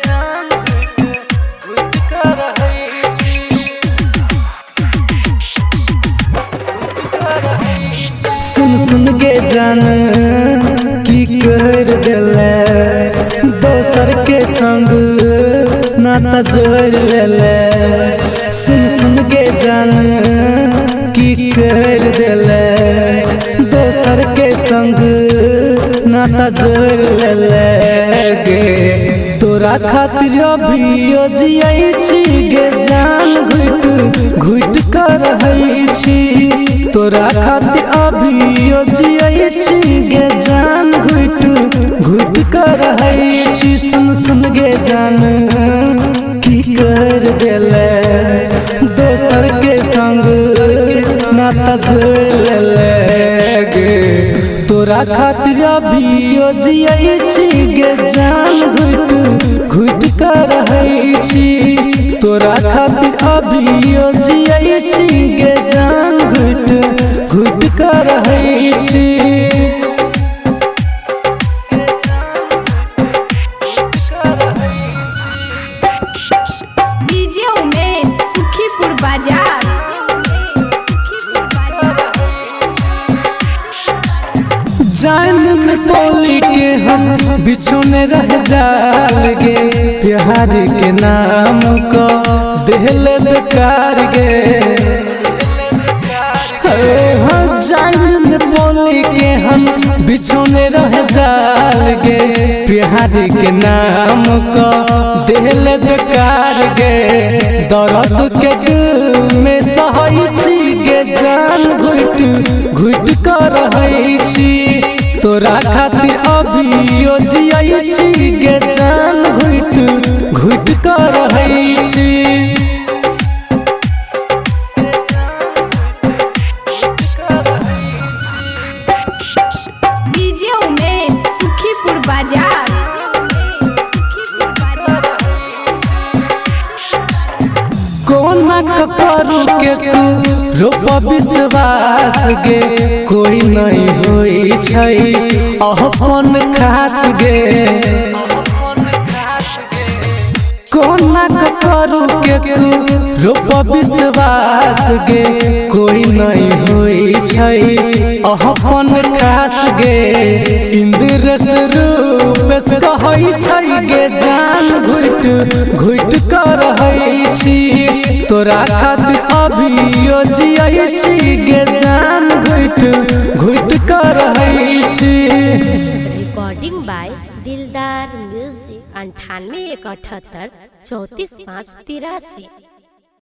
जान घुट कर है छी सुन के जान की कर दिले दोसर के संग नाता जोड़ लेले सुन के जान की कर दिले दोसर के संग नाता जोड़ लेले गे तोरा खातिर अभी जियै छी गे जान घुट कर है छी तोरा खातिर अभी जियै छी गे जान घुट कर है छी सुन गे जान की कर दिले दोसर के संग नाता जोड़ लेले गे तोरा खातिर अभी जियै छी गे जान घुट कर है छी तोरा खातिर अभी जियै छी गे जान घुट कर है छी डीजे उमेश सुखीपुर बाजार जान में बोली के हम बिछोने रह जाल गे प्यार के नाम को दिल बेकार गे जान में बोली के हम बिछोने रह जाल गे प्यार के नाम को दिल बेकार गे दर्द के दिल में सहै छी गे जान घुट कर है छी तोरा खातिर अभी जियै छी गे जान घुट कर है छी डीजे उमेश सुखीपुर बाजार कोना करू के तू रोप विश्वास गे कोई नहीं होई छै अपन खास गे कोना करू के तू रोप विश्वास गे कोई नहीं होई छै अपन खास गे इंद्रस रूप से कहै छै गे जान घुट कर है छी तोरा खातिर अभी जियै छी गे जान घुट कर है छी रिकॉर्डिंग बाय दिलदार म्यूजिक 98 178 34 5 83।